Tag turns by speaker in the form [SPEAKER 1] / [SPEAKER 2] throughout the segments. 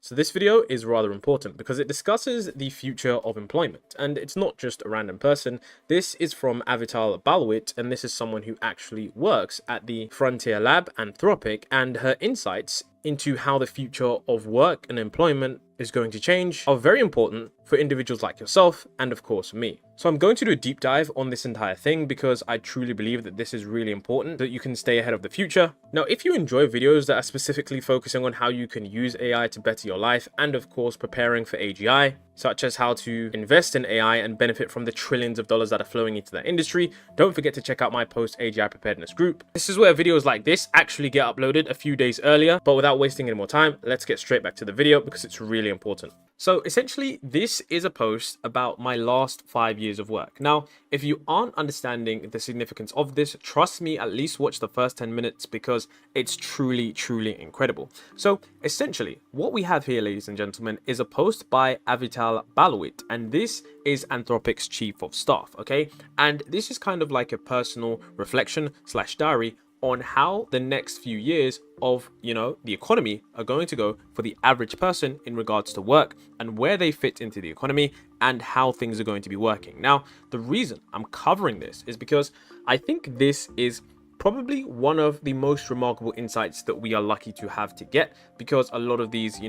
[SPEAKER 1] So this video is rather important because it discusses the future of employment, and it's not just a random person. This is from Avital Balwit, and this is someone who actually works at the Frontier Lab, Anthropic, and her insights into how the future of work and employment is going to change are very important for individuals like yourself and of course me. So I'm going to do a deep dive on this entire thing because I truly believe that this is really important, that you can stay ahead of the future. Now, if you enjoy videos that are specifically focusing on how you can use AI to better your life and of course preparing for AGI, such as how to invest in AI and benefit from the trillions of dollars that are flowing into that industry, don't forget to check out my post-AGI preparedness group. This is where videos like this actually get uploaded a few days earlier, but without wasting any more time, let's get straight back to the video because it's really important. So essentially, this is a post about my last 5 years of work. Now, if you aren't understanding the significance of this, trust me, at least watch the first 10 minutes because it's truly, truly incredible. So essentially, what we have here, ladies and gentlemen, is a post by Avital Balwit, and this is Anthropic's chief of staff, okay? And this is kind of like a personal reflection / diary on how the next few years of, the economy are going to go for the average person in regards to work and where they fit into the economy and how things are going to be working. Now, the reason I'm covering this is because I think this is probably one of the most remarkable insights that we are lucky to have to get, because a lot of these,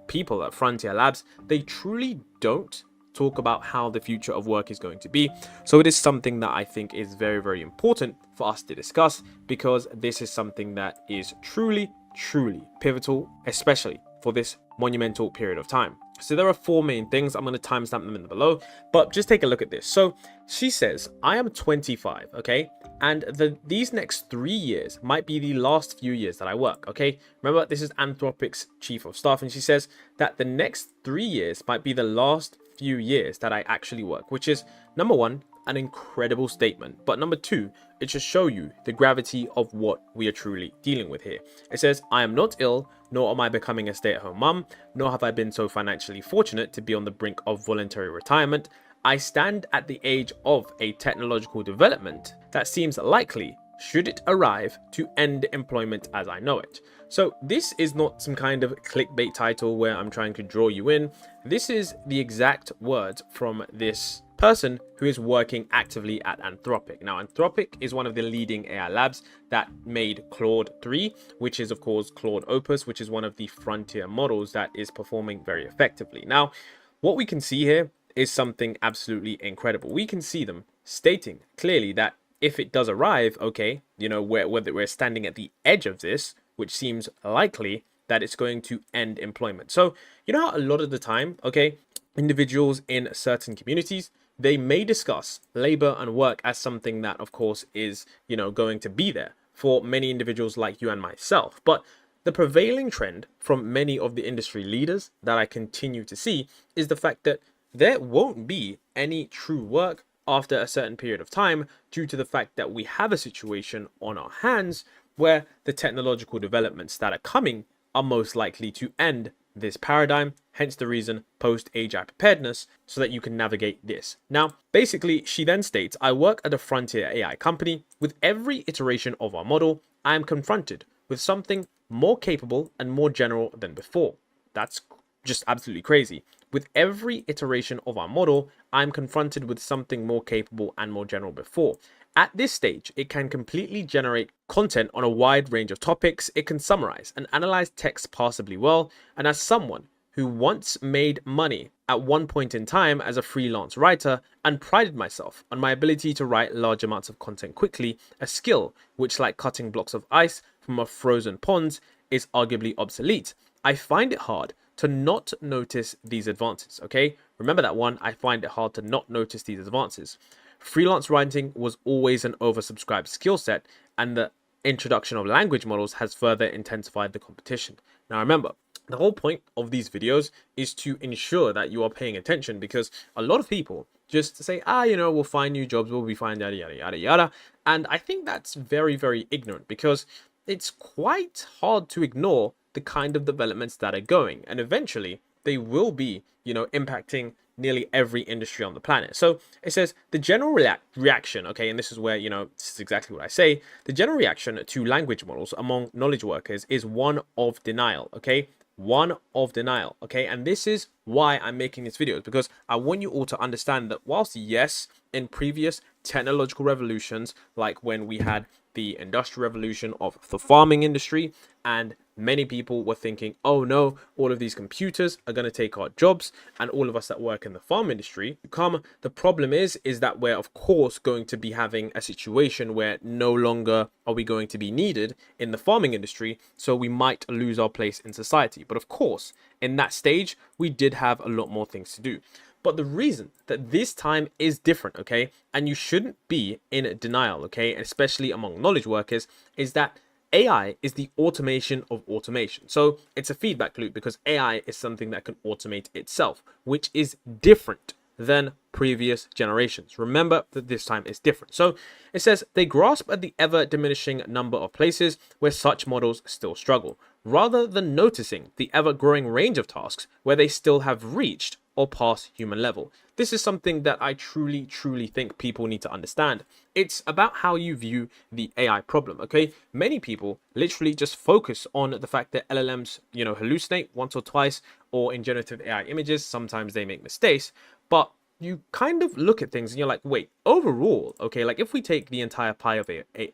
[SPEAKER 1] people at Frontier Labs, they truly don't talk about how the future of work is going to be. So it is something that I think is very, very important for us to discuss, because this is something that is truly, truly pivotal, especially for this monumental period of time. So there are 4 main things. I'm going to timestamp them in the below, but just take a look at this. So she says, I am 25, okay? And these next 3 years might be the last few years that I work, okay? Remember, this is Anthropic's chief of staff, and she says that the next 3 years might be the last few years that I actually work, which is, number one, an incredible statement, but number two, it should show you the gravity of what we are truly dealing with here. It says, I am not ill, nor am I becoming a stay-at-home mum, nor have I been so financially fortunate to be on the brink of voluntary retirement. I stand at the age of a technological development that seems likely, should it arrive, to end employment as I know it. So this is not some kind of clickbait title where I'm trying to draw you in. This is the exact words from this person who is working actively at Anthropic. Now, Anthropic is one of the leading AI labs that made Claude 3, which is of course Claude Opus, which is one of the frontier models that is performing very effectively. Now, what we can see here is something absolutely incredible. We can see them stating clearly that if it does arrive, okay, whether we're standing at the edge of this, which seems likely, that it's going to end employment. So, how a lot of the time, okay, individuals in certain communities, they may discuss labor and work as something that, of course, is, going to be there for many individuals like you and myself. But the prevailing trend from many of the industry leaders that I continue to see is the fact that there won't be any true work after a certain period of time, due to the fact that we have a situation on our hands where the technological developments that are coming are most likely to end this paradigm, hence the reason post-AGI preparedness, so that you can navigate this. Now, basically, she then states, I work at a frontier AI company. With every iteration of our model, I am confronted with something more capable and more general than before. That's just absolutely crazy. With every iteration of our model, I'm confronted with something more capable and more general before. At this stage, it can completely generate content on a wide range of topics. It can summarize and analyze text passably well. And as someone who once made money at one point in time as a freelance writer and prided myself on my ability to write large amounts of content quickly, a skill which, like cutting blocks of ice from a frozen pond, is arguably obsolete, I find it hard to not notice these advances, okay? Remember that one, I find it hard to not notice these advances. Freelance writing was always an oversubscribed skill set, and the introduction of language models has further intensified the competition. Now remember, the whole point of these videos is to ensure that you are paying attention, because a lot of people just say, we'll find new jobs, we'll be fine, yada, yada, yada, yada. And I think that's very, very ignorant, because it's quite hard to ignore the kind of developments that are going, and eventually they will be, impacting nearly every industry on the planet. So it says the general reaction, okay, and this is where, this is exactly what I say, the general reaction to language models among knowledge workers is one of denial, okay? one of denial. Okay, and this is why I'm making this video, because I want you all to understand that whilst yes, in previous technological revolutions, like when we had the industrial revolution of the farming industry, and many people were thinking, oh no, all of these computers are going to take our jobs, and all of us that work in the farm industry come. The problem is that we're of course going to be having a situation where no longer are we going to be needed in the farming industry, so we might lose our place in society. But of course, in that stage, we did have a lot more things to do. But the reason that this time is different, okay, and you shouldn't be in denial, okay, especially among knowledge workers, is that AI is the automation of automation. So it's a feedback loop, because AI is something that can automate itself, which is different than previous generations. Remember that this time is different. So it says they grasp at the ever diminishing number of places where such models still struggle, rather than noticing the ever growing range of tasks where they still have reached or past human level. This is something that I truly think people need to understand. It's about how you view the AI problem, okay? Many people literally just focus on the fact that LLMs, hallucinate once or twice, or in generative AI images, sometimes they make mistakes, but you kind of look at things and you're like, wait, overall, okay, like if we take the entire pie of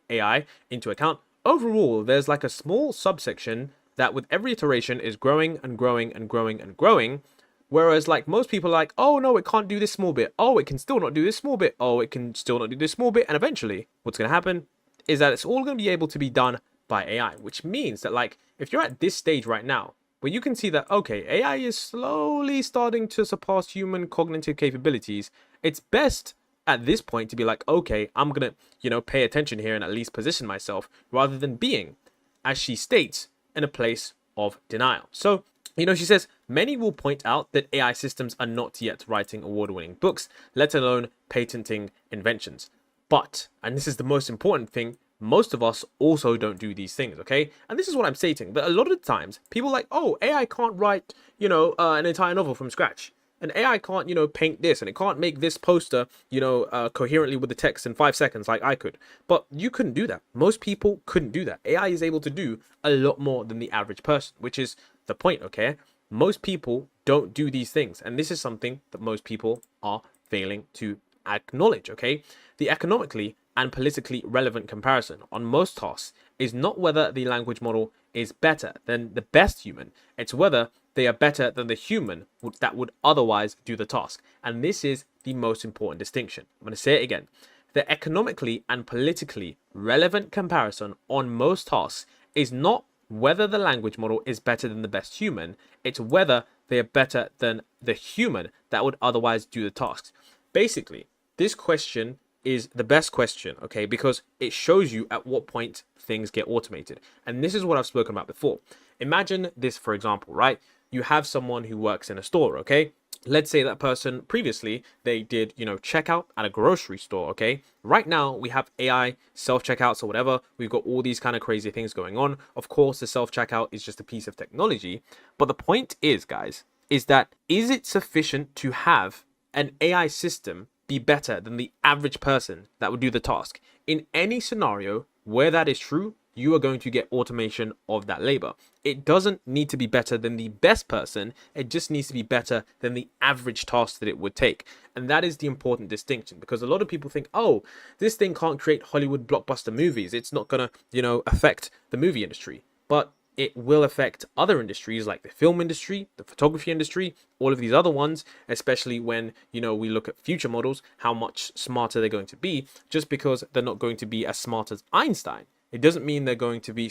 [SPEAKER 1] AI into account, overall, there's like a small subsection that with every iteration is growing and growing and growing and growing. Whereas like most people are like, oh no, it can't do this small bit. Oh, it can still not do this small bit. Oh, it can still not do this small bit. And eventually what's going to happen is that it's all going to be able to be done by AI, which means that like, if you're at this stage right now, where you can see that, okay, AI is slowly starting to surpass human cognitive capabilities, it's best at this point to be like, okay, I'm going to, pay attention here and at least position myself, rather than being, as she states, in a place of denial. So, she says, many will point out that AI systems are not yet writing award-winning books, let alone patenting inventions. But, and this is the most important thing, most of us also don't do these things, okay? And this is what I'm stating, that a lot of the times, people are like, oh, AI can't write, an entire novel from scratch. And AI can't, paint this, and it can't make this poster, coherently with the text in 5 seconds like I could. But you couldn't do that. Most people couldn't do that. AI is able to do a lot more than the average person, which is the point, okay? Most people don't do these things, and this is something that most people are failing to acknowledge, okay? The economically and politically relevant comparison on most tasks is not whether the language model is better than the best human, it's whether they are better than the human that would otherwise do the task. And this is the most important distinction. I'm going to say it again. The economically and politically relevant comparison on most tasks is not whether the language model is better than the best human, it's whether they are better than the human that would otherwise do the tasks. Basically, this question is the best question, okay, because it shows you at what point things get automated. And this is what I've spoken about before. Imagine this, for example, right? You have someone who works in a store, okay? Let's say that person previously, they did, checkout at a grocery store, okay? Right now, we have AI self-checkouts or whatever. We've got all these kind of crazy things going on. Of course, the self-checkout is just a piece of technology. But the point is, guys, is it sufficient to have an AI system be better than the average person that would do the task? In any scenario where that is true, you are going to get automation of that labor. It doesn't need to be better than the best person. It just needs to be better than the average task that it would take. And that is the important distinction, because a lot of people think, oh, this thing can't create Hollywood blockbuster movies. It's not going to, affect the movie industry. But it will affect other industries like the film industry, the photography industry, all of these other ones, especially when, we look at future models, how much smarter they're going to be, just because they're not going to be as smart as Einstein. It doesn't mean they're going to be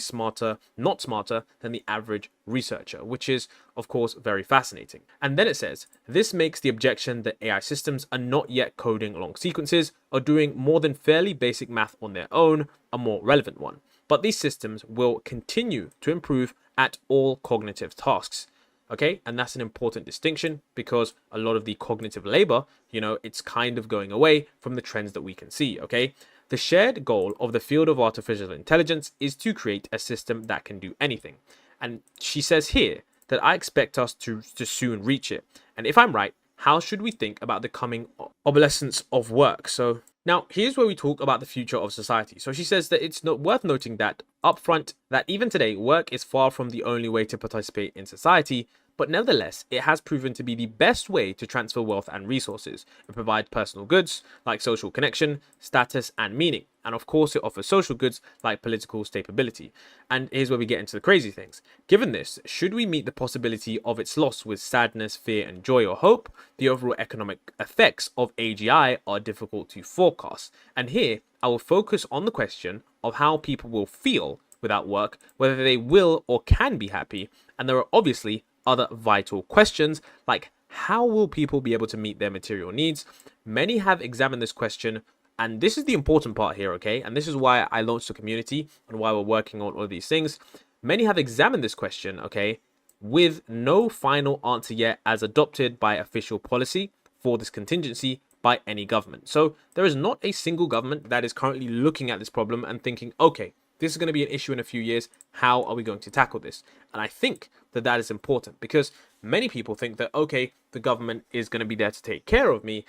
[SPEAKER 1] not smarter than the average researcher, which is, of course, very fascinating. And then it says, this makes the objection that AI systems are not yet coding long sequences or doing more than fairly basic math on their own a more relevant one. But these systems will continue to improve at all cognitive tasks. Okay, and that's an important distinction, because a lot of the cognitive labor, it's kind of going away from the trends that we can see. Okay, the shared goal of the field of artificial intelligence is to create a system that can do anything. And she says here that I expect us to soon reach it. And if I'm right, how should we think about the coming obsolescence of work? So Now, here's where we talk about the future of society. So she says that it's not worth noting that upfront that even today, work is far from the only way to participate in society, but nevertheless, it has proven to be the best way to transfer wealth and resources. It provides personal goods like social connection, status, and meaning. And of course, it offers social goods like political stability. And here's where we get into the crazy things. Given this, should we meet the possibility of its loss with sadness, fear, and joy or hope? The overall economic effects of AGI are difficult to forecast. And here, I will focus on the question of how people will feel without work, whether they will or can be happy. And there are obviously other vital questions like how will people be able to meet their material needs? Many have examined this question, and this is the important part here, okay? And this is why I launched a community and why we're working on all of these things. Many have examined this question, okay, with no final answer yet as adopted by official policy for this contingency by any government. So there is not a single government that is currently looking at this problem and thinking, okay, this is going to be an issue in a few years. How are we going to tackle this? And I think that that is important because many people think that, okay, the government is going to be there to take care of me.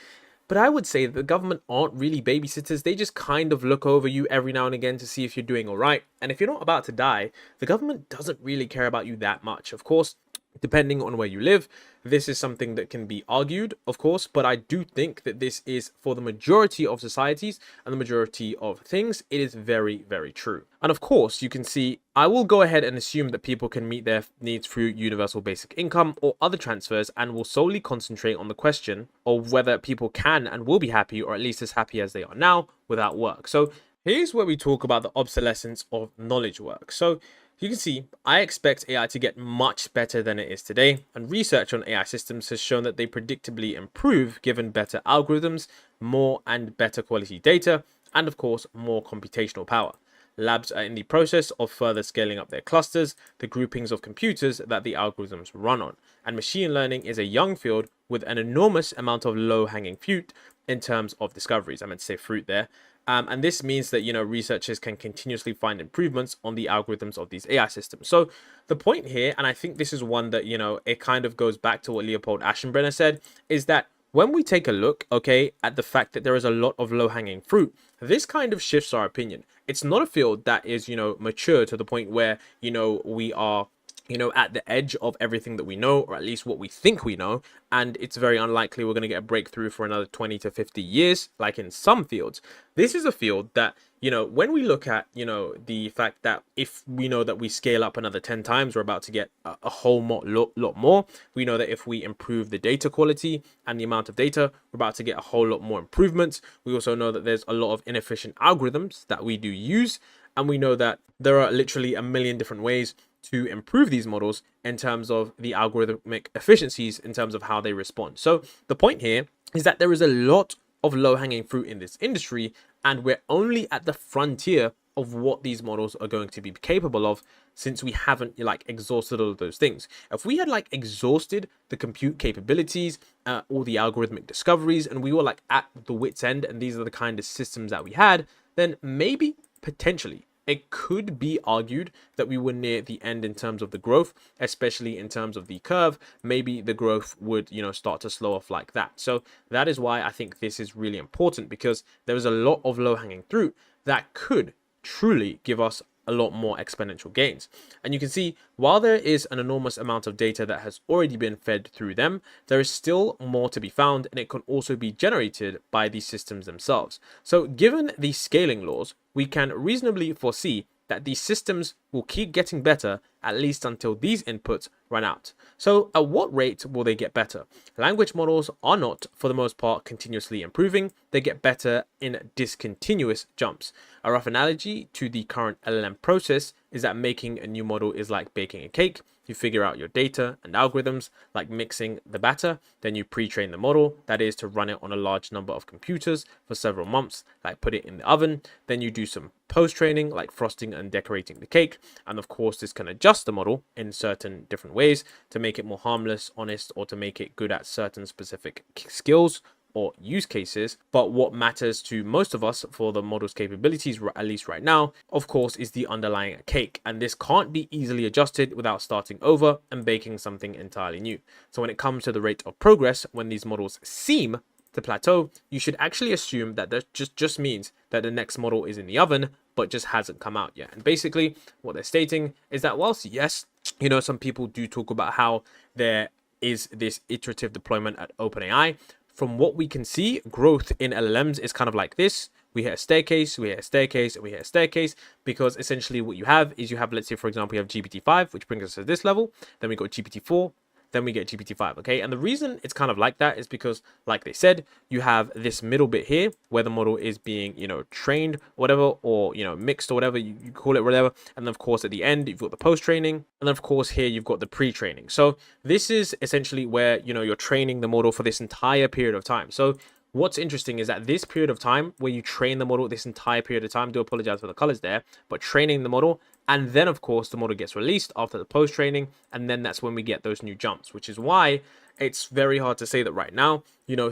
[SPEAKER 1] But I would say that the government aren't really babysitters. They just kind of look over you every now and again to see if you're doing all right. And if you're not about to die, the government doesn't really care about you that much. Of course, depending on where you live, this is something that can be argued, of course, but I do think that this is for the majority of societies and the majority of things, it is very, very true. And of course, you can see, I will go ahead and assume that people can meet their needs through universal basic income or other transfers and will solely concentrate on the question of whether people can and will be happy or at least as happy as they are now without work. So here's where we talk about the obsolescence of knowledge work. So you can see, I expect AI to get much better than it is today, and research on AI systems has shown that they predictably improve given better algorithms, more and better quality data, and of course, more computational power. Labs are in the process of further scaling up their clusters, the groupings of computers that the algorithms run on, and machine learning is a young field with an enormous amount of low-hanging fruit in terms of discoveries. I meant to say fruit there. And this means that, researchers can continuously find improvements on the algorithms of these AI systems. So the point here, and I think this is one that, it kind of goes back to what Leopold Aschenbrenner said, is that when we take a look, okay, at the fact that there is a lot of low-hanging fruit, this kind of shifts our opinion. It's not a field that is, mature to the point where, we are at the edge of everything that we know, or at least what we think we know, and it's very unlikely we're going to get a breakthrough for another 20 to 50 years, like in some fields. This is a field that, when we look at, the fact that if we know that we scale up another 10 times, we're about to get a whole lot more. We know that if we improve the data quality and the amount of data, we're about to get a whole lot more improvements. We also know that there's a lot of inefficient algorithms that we do use, and we know that there are literally a million different ways to improve these models in terms of the algorithmic efficiencies in terms of how they respond. So the point here is that there is a lot of low-hanging fruit in this industry, and we're only at the frontier of what these models are going to be capable of, since we haven't exhausted all of those things. If we had exhausted the compute capabilities, all the algorithmic discoveries, and we were at the wit's end, and these are the kind of systems that we had, then maybe potentially it could be argued that we were near the end in terms of the growth, especially in terms of the curve. Maybe the growth would, start to slow off like that. So that is why I think this is really important, because there is a lot of low-hanging fruit that could truly give us a lot more exponential gains. And you can see, while there is an enormous amount of data that has already been fed through them, there is still more to be found, and it can also be generated by these systems themselves. So given these scaling laws, we can reasonably foresee that these systems will keep getting better at least until these inputs run out. So at what rate will they get better? Language models are not, for the most part, continuously improving. They get better in discontinuous jumps. A rough analogy to the current LLM process is that making a new model is like baking a cake. You figure out your data and algorithms, like mixing the batter, then you pre-train the model, that is to run it on a large number of computers for several months, like put it in the oven, then you do some post-training, like frosting and decorating the cake, and of course this can adjust the model in certain different ways to make it more harmless, honest, or to make it good at certain specific skills or use cases. But what matters to most of us for the model's capabilities, at least right now, of course, is the underlying cake. And this can't be easily adjusted without starting over and baking something entirely new. So when it comes to the rate of progress, when these models seem to plateau, you should actually assume that that just means that the next model is in the oven, but just hasn't come out yet. And basically, what they're stating is that whilst, yes, some people do talk about how there is this iterative deployment at OpenAI, from what we can see, growth in LLMs is kind of like this. We hit a staircase, we hit a staircase, and we hit a staircase, because essentially what you have is let's say, for example, you have GPT-5, which brings us to this level. Then we got GPT-4, then we get GPT-5, okay? And the reason it's kind of like that is because, like they said, you have this middle bit here where the model is being, trained, whatever, or, mixed or whatever, you call it, whatever. And then, of course, at the end, you've got the post-training. And then, of course, here you've got the pre-training. So this is essentially where, you're training the model for this entire period of time. So what's interesting is that this period of time where you train the model, this entire period of time, do apologize for the colors there, but training the model, and then of course the model gets released after the post training, and then that's when we get those new jumps, which is why it's very hard to say that right now,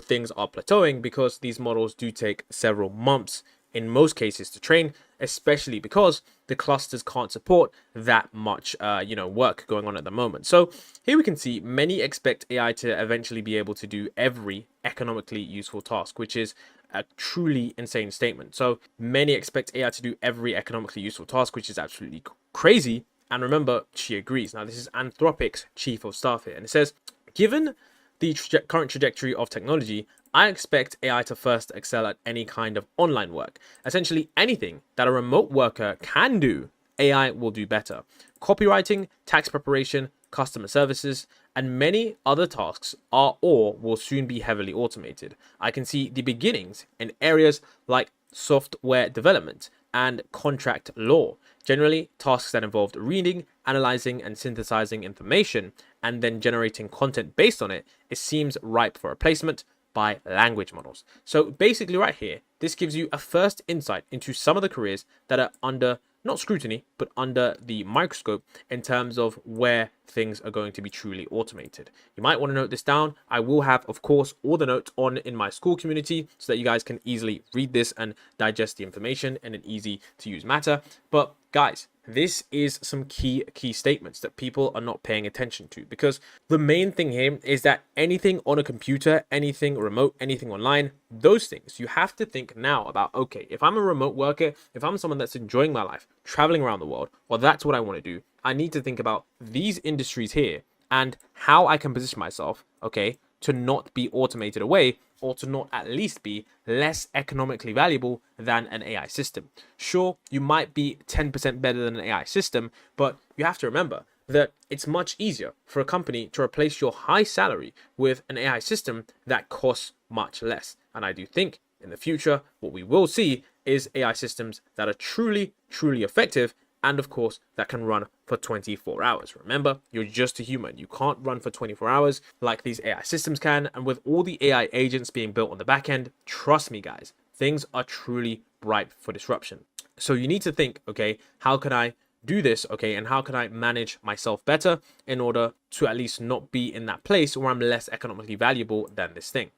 [SPEAKER 1] things are plateauing, because these models do take several months in most cases to train, especially because the clusters can't support that much, work going on at the moment. So here we can see many expect AI to eventually be able to do every economically useful task, which is a truly insane statement. So many expect AI to do every economically useful task, which is absolutely crazy. And remember, she agrees. Now, this is Anthropic's chief of staff here, and it says, given the current trajectory of technology, I expect AI to first excel at any kind of online work. Essentially anything that a remote worker can do, AI will do better. Copywriting, tax preparation, customer services, and many other tasks are or will soon be heavily automated. I can see the beginnings in areas like software development and contract law. Generally, tasks that involved reading, analyzing, and synthesizing information, and then generating content based on it, it seems ripe for replacement by language models. So basically right here, this gives you a first insight into some of the careers that are under not scrutiny, but under the microscope in terms of where things are going to be truly automated. You might want to note this down. I will have, of course, all the notes on in my school community so that you guys can easily read this and digest the information in an easy to use matter. But guys, this is some key statements that people are not paying attention to, because the main thing here is that anything on a computer, anything remote, anything online, those things, you have to think now about, okay, if I'm a remote worker, if I'm someone that's enjoying my life, traveling around the world, well, that's what I want to do. I need to think about these industries here and how I can position myself, okay, to not be automated away, or to not at least be less economically valuable than an AI system. Sure, you might be 10% better than an AI system, but you have to remember that it's much easier for a company to replace your high salary with an AI system that costs much less. And I do think in the future, what we will see is AI systems that are truly effective, and of course, that can run for 24 hours. Remember, you're just a human. You can't run for 24 hours like these AI systems can. And with all the AI agents being built on the back end, trust me, guys, things are truly ripe for disruption. So you need to think, okay, how can I do this, okay, and how can I manage myself better in order to at least not be in that place where I'm less economically valuable than this thing.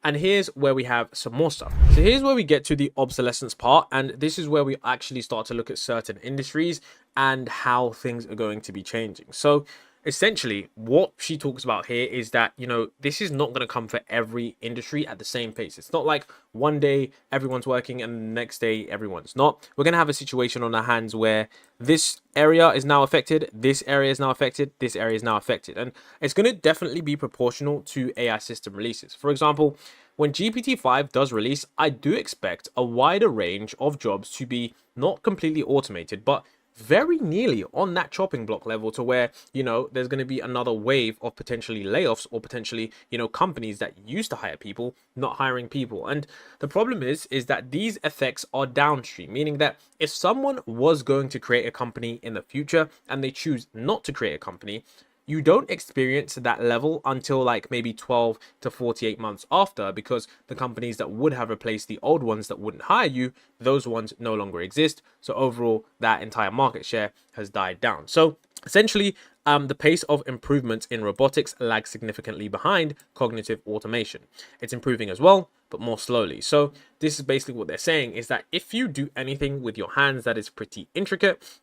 [SPEAKER 1] And here's where we have some more stuff. So here's where we get to the obsolescence part. And this is where we actually start to look at certain industries and how things are going to be changing. So essentially what she talks about here is that, this is not going to come for every industry at the same pace. It's not like one day everyone's working and the next day everyone's not. We're going to have a situation on our hands where this area is now affected, this area is now affected, this area is now affected. And it's going to definitely be proportional to AI system releases. For example, when GPT-5 does release, I do expect a wider range of jobs to be not completely automated, but very nearly on that chopping block level, to where, there's going to be another wave of potentially layoffs, or potentially, companies that used to hire people not hiring people. And the problem is that these effects are downstream, meaning that if someone was going to create a company in the future and they choose not to create a company, you don't experience that level until like maybe 12 to 48 months after, because the companies that would have replaced the old ones that wouldn't hire you, those ones no longer exist. So overall, that entire market share has died down. So essentially, the pace of improvements in robotics lags significantly behind cognitive automation. It's improving as well, but more slowly. So this is basically what they're saying, is that if you do anything with your hands that is pretty intricate,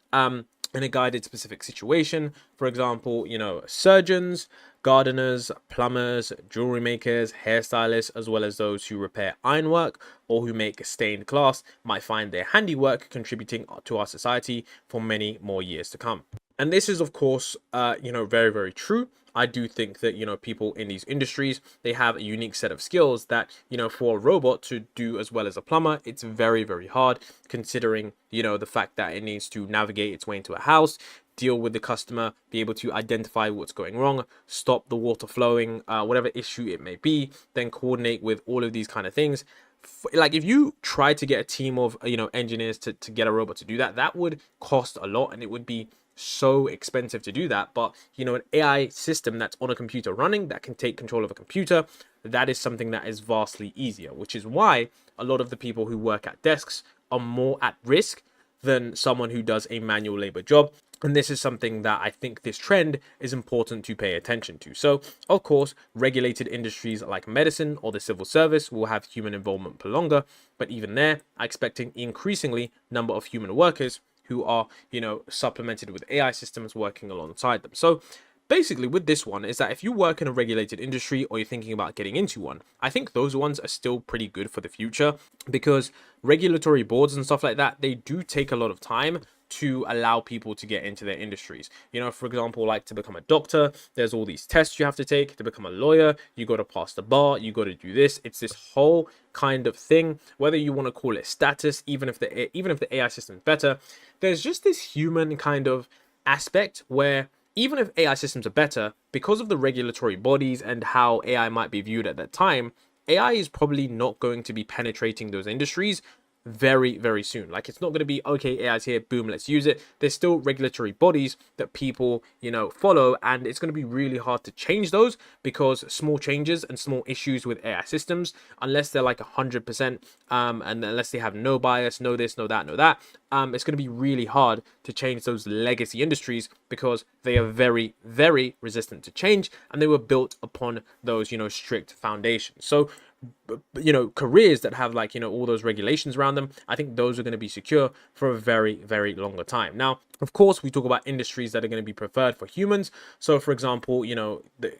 [SPEAKER 1] in a guided specific situation. For example, surgeons, gardeners, plumbers, jewelry makers, hairstylists, as well as those who repair ironwork or who make stained glass might find their handiwork contributing to our society for many more years to come. And this is, of course, very, very true. I do think that, people in these industries, they have a unique set of skills that, for a robot to do as well as a plumber, it's very, very hard considering, the fact that it needs to navigate its way into a house, deal with the customer, be able to identify what's going wrong, stop the water flowing, whatever issue it may be, then coordinate with all of these kind of things. Like if you try to get a team of, engineers to get a robot to do that, that would cost a lot and it would be so expensive to do that. But an AI system that's on a computer running that can take control of a computer, that is something that is vastly easier, which is why a lot of the people who work at desks are more at risk than someone who does a manual labor job. And this is something that I think this trend is important to pay attention to. So, of course, regulated industries like medicine or the civil service will have human involvement for longer. But even there, I'm expecting increasingly number of human workers who are, supplemented with AI systems working alongside them. So basically with this one is that if you work in a regulated industry or you're thinking about getting into one, I think those ones are still pretty good for the future because regulatory boards and stuff like that, they do take a lot of time to allow people to get into their industries. For example, like to become a doctor, there's all these tests you have to take. To become a lawyer, you got to pass the bar, you got to do this. It's this whole kind of thing, whether you want to call it status, even if the AI system is better, there's just this human kind of aspect where even if AI systems are better, because of the regulatory bodies and how AI might be viewed at that time, AI is probably not going to be penetrating those industries very, very soon. Like it's not going to be, okay, AI's here, boom, let's use it. There's still regulatory bodies that people, follow, and it's going to be really hard to change those because small changes and small issues with AI systems, unless they're like 100%, and unless they have no bias, no this, no that, no that, it's going to be really hard to change those legacy industries because they are very, very resistant to change and they were built upon those, strict foundations. So careers that have like all those regulations around them, I think those are going to be secure for a very, very longer time. Now, of course, we talk about industries that are going to be preferred for humans. So for example,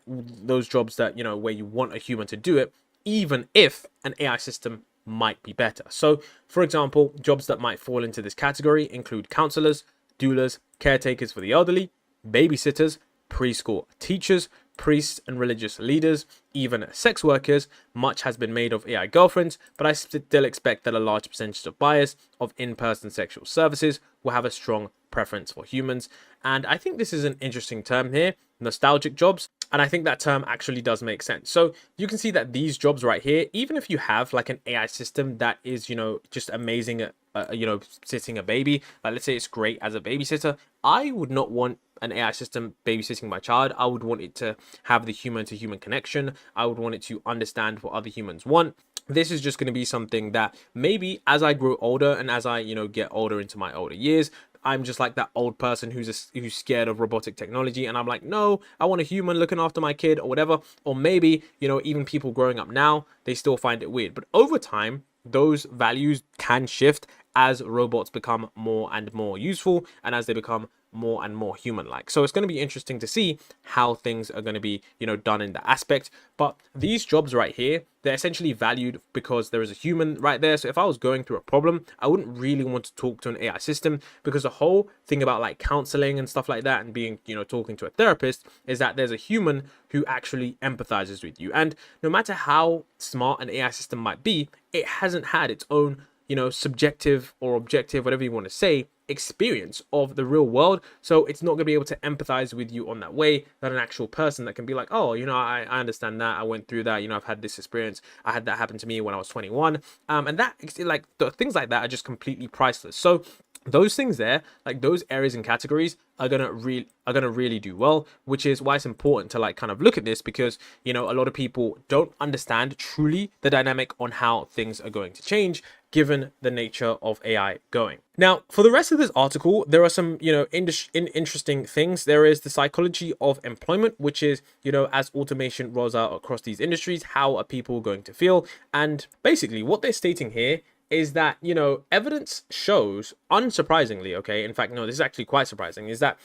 [SPEAKER 1] those jobs that where you want a human to do it, even if an AI system might be better. So for example, jobs that might fall into this category include counselors, doulas, caretakers for the elderly, babysitters, preschool teachers, priests and religious leaders, even sex workers. Much has been made of AI girlfriends, but I still expect that a large percentage of buyers of in-person sexual services will have a strong preference for humans. And I think this is an interesting term here, nostalgic jobs. And I think that term actually does make sense. So you can see that these jobs right here, even if you have like an AI system that is, just amazing at, sitting a baby, like let's say it's great as a babysitter, I would not want an AI system babysitting my child. I would want it to have the human to human connection. I would want it to understand what other humans want. This is just going to be something that maybe as I grow older and as I, get older into my older years, I'm just like that old person who's scared of robotic technology, and I'm like, no, I want a human looking after my kid or whatever. Or maybe, even people growing up now, they still find it weird. But over time, those values can shift as robots become more and more useful and as they become more and more human-like. So it's going to be interesting to see how things are going to be, done in that aspect. But these jobs right here, they're essentially valued because there is a human right there. So if I was going through a problem, I wouldn't really want to talk to an AI system because the whole thing about like counseling and stuff like that and being, talking to a therapist is that there's a human who actually empathizes with you. And no matter how smart an AI system might be, it hasn't had its own, subjective or objective, whatever you want to say, experience of the real world. So it's not going to be able to empathize with you on that way that an actual person that can be like, oh, I understand that, I went through that, I've had this experience, I had that happen to me when I was 21, and that, like, the things like that are just completely priceless. So those things there, like those areas and categories, are gonna really do well, which is why it's important to like kind of look at this because a lot of people don't understand truly the dynamic on how things are going to change given the nature of AI going. Now, for the rest of this article, there are some interesting things. There is the psychology of employment, which is as automation rolls out across these industries, how are people going to feel? And basically what they're stating here is that, evidence shows, unsurprisingly, okay, in fact, no, this is actually quite surprising, is that,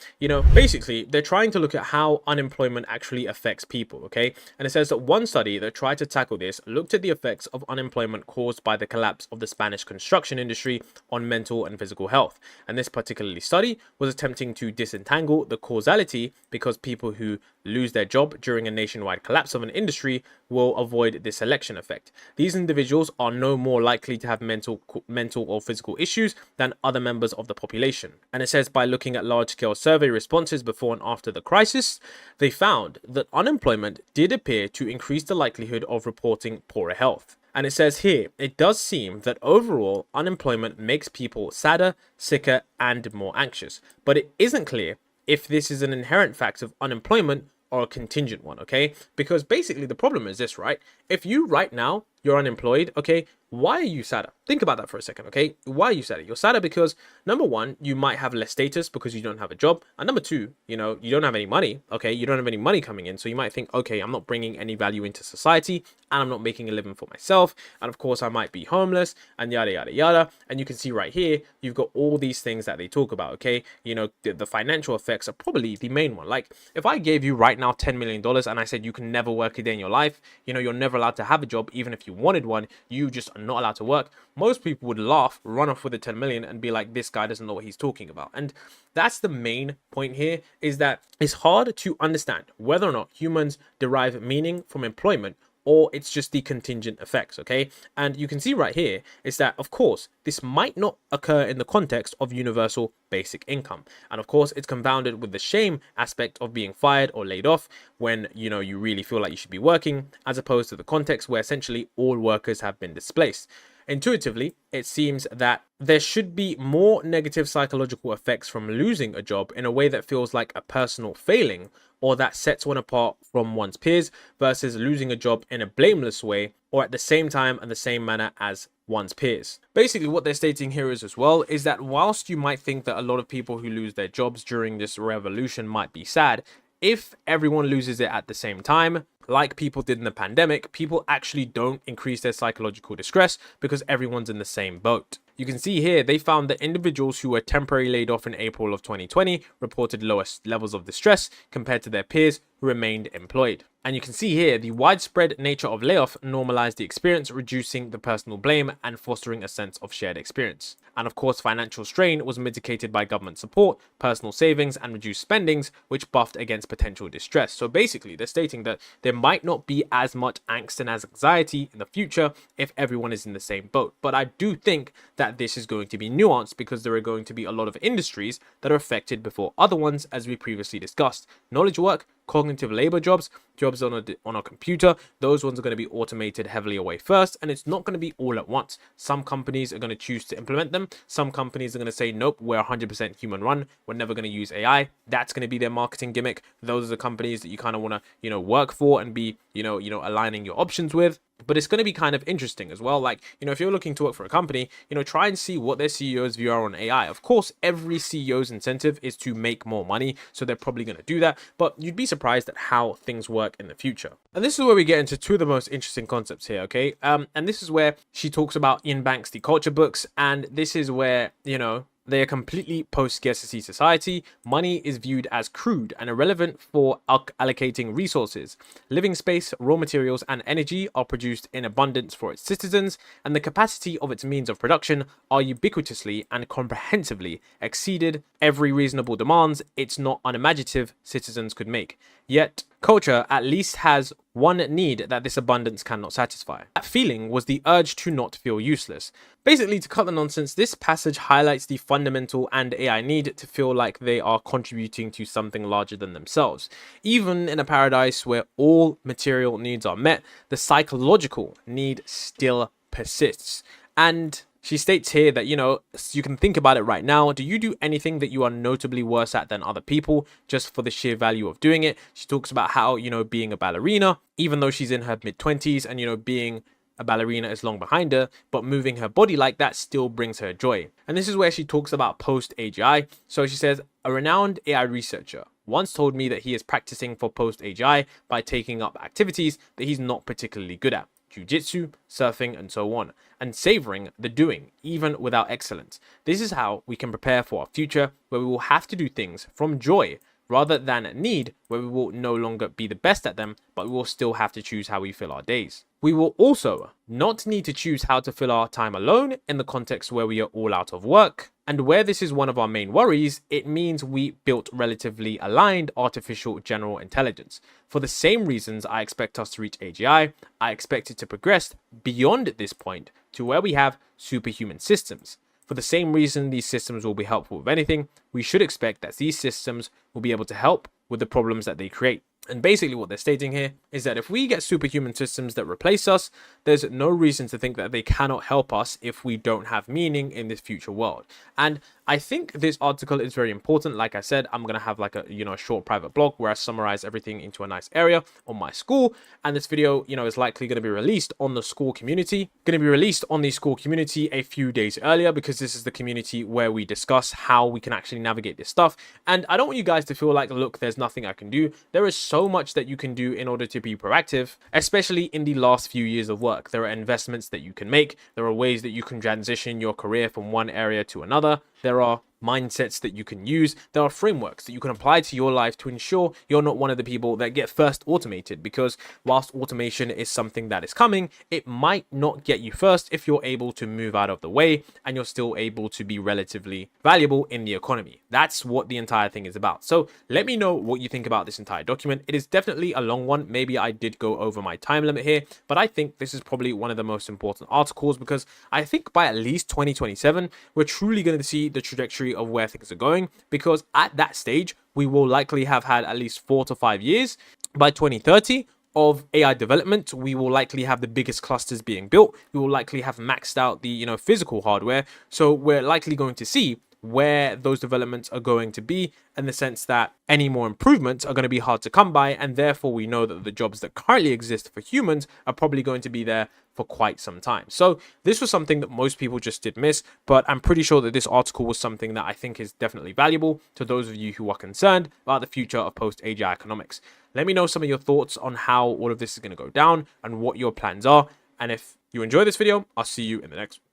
[SPEAKER 1] basically they're trying to look at how unemployment actually affects people, okay? And it says that one study that tried to tackle this looked at the effects of unemployment caused by the collapse of the Spanish construction industry on mental and physical health. And this particularly study was attempting to disentangle the causality, because people who lose their job during a nationwide collapse of an industry will avoid this selection effect. These individuals are no more likely to have mental or physical issues than other members of the population. And it says by looking at large-scale survey responses before and after the crisis, they found that unemployment did appear to increase the likelihood of reporting poorer health. And it says here, it does seem that overall unemployment makes people sadder, sicker, and more anxious. But it isn't clear if this is an inherent fact of unemployment or a contingent one, okay? Because basically the problem is this, right? If you right now, you're unemployed, okay, why are you sadder? Think about that for a second, okay? Why are you sadder? You're sadder because, number one, you might have less status because you don't have a job. And number two, you don't have any money, okay? You don't have any money coming in. So you might think, okay, I'm not bringing any value into society and I'm not making a living for myself. And of course, I might be homeless and yada, yada, yada. And you can see right here, you've got all these things that they talk about, okay? The financial effects are probably the main one. Like, if I gave you right now $10 million and I said you can never work a day in your life, you're never allowed to have a job, even if you wanted one, you just are not allowed to work. Most people would laugh, run off with the 10 million and be like, this guy doesn't know what he's talking about. And that's the main point here, is that it's hard to understand whether or not humans derive meaning from employment or it's just the contingent effects, okay? And you can see right here is that, of course, this might not occur in the context of universal basic income. And of course, it's confounded with the shame aspect of being fired or laid off when, you really feel like you should be working, as opposed to the context where essentially all workers have been displaced. Intuitively, it seems that there should be more negative psychological effects from losing a job in a way that feels like a personal failing or that sets one apart from one's peers, versus losing a job in a blameless way or at the same time and the same manner as one's peers. Basically, what they're stating here is that whilst you might think that a lot of people who lose their jobs during this revolution might be sad, if everyone loses it at the same time, like people did in the pandemic, people actually don't increase their psychological distress because everyone's in the same boat. You can see here, they found that individuals who were temporarily laid off in April of 2020 reported lowest levels of distress compared to their peers who remained employed. And you can see here, the widespread nature of layoff normalized the experience, reducing the personal blame and fostering a sense of shared experience. And of course, financial strain was mitigated by government support, personal savings, and reduced spendings, which buffed against potential distress. So basically, they're stating that there might not be as much angst and as anxiety in the future if everyone is in the same boat. But I do think that this is going to be nuanced because there are going to be a lot of industries that are affected before other ones, as we previously discussed. Knowledge work, cognitive labor jobs on a computer, those ones are going to be automated heavily away first, and it's not going to be all at once. Some companies are going to choose to implement them. Some companies are going to say, nope, we're 100% human run, we're never going to use AI. That's going to be their marketing gimmick. Those are the companies that you kind of want to work for and be aligning your options with. But it's going to be kind of interesting as well. Like, if you're looking to work for a company, try and see what their CEO's view are on AI. Of course, every CEO's incentive is to make more money, so they're probably going to do that. But you'd be surprised at how things work in the future. And this is where we get into two of the most interesting concepts here, okay? And this is where she talks about Ian Banks' The Culture books. And this is where, they are completely post-scarcity society. Money is viewed as crude and irrelevant for allocating resources. Living space, raw materials, and energy are produced in abundance for its citizens, and the capacity of its means of production are ubiquitously and comprehensively exceeded every reasonable demands its not unimaginative citizens could make. Yet, culture at least has one need that this abundance cannot satisfy. That feeling was the urge to not feel useless. Basically, to cut the nonsense, this passage highlights the fundamental and AI need to feel like they are contributing to something larger than themselves. Even in a paradise where all material needs are met, the psychological need still persists. And she states here that, you can think about it right now. Do you do anything that you are notably worse at than other people just for the sheer value of doing it? She talks about how, being a ballerina, even though she's in her mid-20s and, being a ballerina is long behind her, but moving her body like that still brings her joy. And this is where she talks about post-AGI. So she says, a renowned AI researcher once told me that he is practicing for post-AGI by taking up activities that he's not particularly good at. jiu-jitsu, surfing, and so on, and savoring the doing, even without excellence. This is how we can prepare for our future, where we will have to do things from joy rather than need, where we will no longer be the best at them, but we will still have to choose how we fill our days. We will also not need to choose how to fill our time alone in the context where we are all out of work. And where this is one of our main worries, it means we built relatively aligned artificial general intelligence. For the same reasons I expect us to reach AGI, I expect it to progress beyond this point to where we have superhuman systems. For the same reason these systems will be helpful with anything, we should expect that these systems will be able to help with the problems that they create. And basically what they're stating here is that if we get superhuman systems that replace us, there's no reason to think that they cannot help us if we don't have meaning in this future world. And I think this article is very important. Like I said, I'm going to have like a short private blog where I summarize everything into a nice area on my school. And this video, is likely going to be released on the school community. Going to be released on the school community a few days earlier, because this is the community where we discuss how we can actually navigate this stuff. And I don't want you guys to feel like, look, there's nothing I can do. There is so much that you can do in order to be proactive, especially in the last few years of work. There are investments that you can make. There are ways that you can transition your career from one area to another. There are mindsets that you can use. There are frameworks that you can apply to your life to ensure you're not one of the people that get first automated, because whilst automation is something that is coming, it might not get you first if you're able to move out of the way and you're still able to be relatively valuable in the economy. That's what the entire thing is about. So let me know what you think about this entire document. It is definitely a long one. Maybe I did go over my time limit here, but I think this is probably one of the most important articles, because I think by at least 2027, we're truly going to see the trajectory of where things are going, because at that stage we will likely have had at least 4 to 5 years. By 2030 of AI development, we will likely have the biggest clusters being built. We will likely have maxed out the physical hardware, so we're likely going to see where those developments are going to be, in the sense that any more improvements are going to be hard to come by, and therefore we know that the jobs that currently exist for humans are probably going to be there for quite some time. So this was something that most people just did miss, but I'm pretty sure that this article was something that I think is definitely valuable to those of you who are concerned about the future of post-AGI economics. Let me know some of your thoughts on how all of this is going to go down and what your plans are. And if you enjoy this video, I'll see you in the next one.